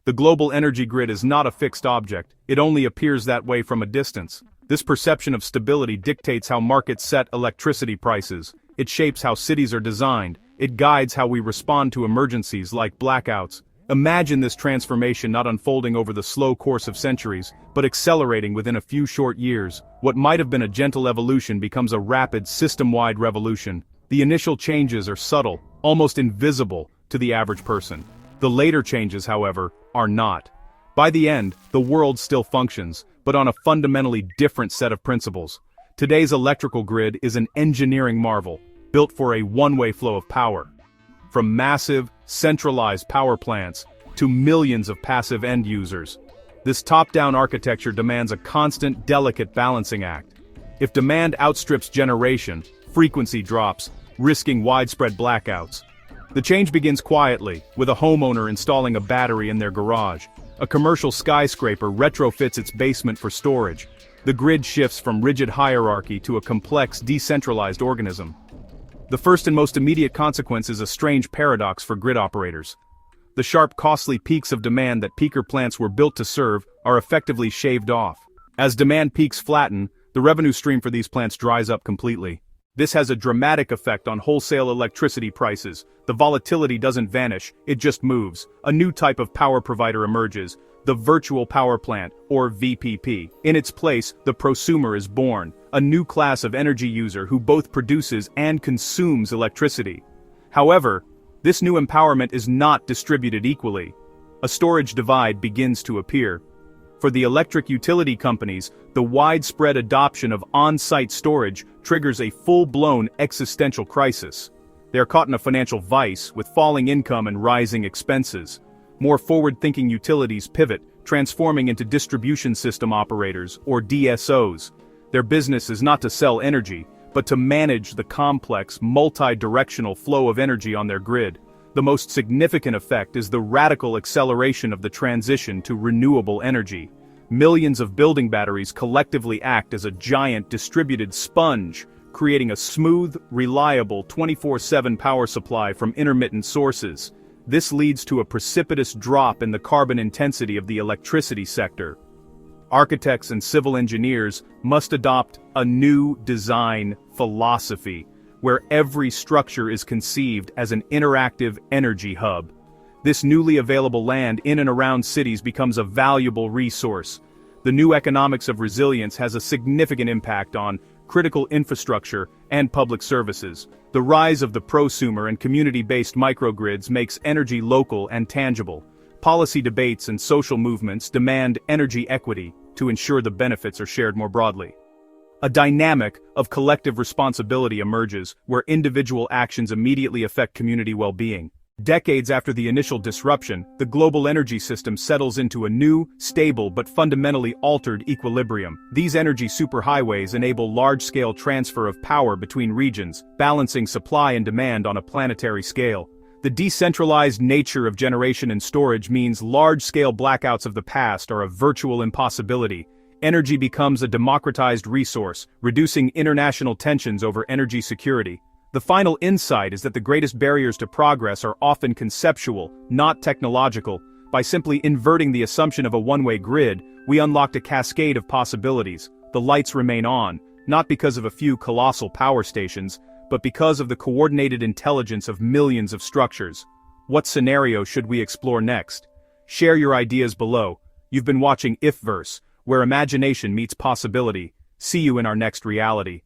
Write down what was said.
The global energy grid is not a fixed object, it only appears that way from a distance. This perception of stability dictates how markets set electricity prices, it shapes how cities are designed, it guides how we respond to emergencies like blackouts. Imagine this transformation not unfolding over the slow course of centuries, but accelerating within a few short years. What might have been a gentle evolution becomes a rapid, system-wide revolution. The initial changes are subtle, almost invisible, to the average person. The later changes, however, are not. By the end, the world still functions, but on a fundamentally different set of principles. Today's electrical grid is an engineering marvel, built for a one-way flow of power. From massive, centralized power plants to millions of passive end users, this top-down architecture demands a constant, delicate balancing act. If demand outstrips generation, frequency drops, risking widespread blackouts. The change begins quietly, with a homeowner installing a battery in their garage. A commercial skyscraper retrofits its basement for storage. The grid shifts from rigid hierarchy to a complex, decentralized organism. The first and most immediate consequence is a strange paradox for grid operators. The sharp, costly peaks of demand that peaker plants were built to serve are effectively shaved off. As demand peaks flatten, the revenue stream for these plants dries up completely. This has a dramatic effect on wholesale electricity prices. The volatility doesn't vanish, it just moves. A new type of power provider emerges, the virtual power plant, or VPP. In its place, the prosumer is born, a new class of energy user who both produces and consumes electricity. However, this new empowerment is not distributed equally. A storage divide begins to appear. For the electric utility companies, the widespread adoption of on-site storage triggers a full-blown existential crisis. They are caught in a financial vice, with falling income and rising expenses. More forward-thinking utilities pivot, transforming into distribution system operators, or DSOs. Their business is not to sell energy, but to manage the complex, multi-directional flow of energy on their grid. The most significant effect is the radical acceleration of the transition to renewable energy. Millions of building batteries collectively act as a giant distributed sponge, creating a smooth, reliable 24/7 power supply from intermittent sources. This leads to a precipitous drop in the carbon intensity of the electricity sector. Architects and civil engineers must adopt a new design philosophy, where every structure is conceived as an interactive energy hub. This newly available land in and around cities becomes a valuable resource. The new economics of resilience has a significant impact on critical infrastructure and public services. The rise of the prosumer and community-based microgrids makes energy local and tangible. Policy debates and social movements demand energy equity to ensure the benefits are shared more broadly. A dynamic of collective responsibility emerges, where individual actions immediately affect community well-being. Decades after the initial disruption, the global energy system settles into a new, stable but fundamentally altered equilibrium. These energy superhighways enable large-scale transfer of power between regions, balancing supply and demand on a planetary scale. The decentralized nature of generation and storage means large-scale blackouts of the past are a virtual impossibility. Energy becomes a democratized resource, reducing international tensions over energy security. The final insight is that the greatest barriers to progress are often conceptual, not technological. By simply inverting the assumption of a one-way grid, we unlocked a cascade of possibilities. The lights remain on, not because of a few colossal power stations, but because of the coordinated intelligence of millions of structures. What scenario should we explore next? Share your ideas below. You've been watching IfVerse, where imagination meets possibility. See you in our next reality.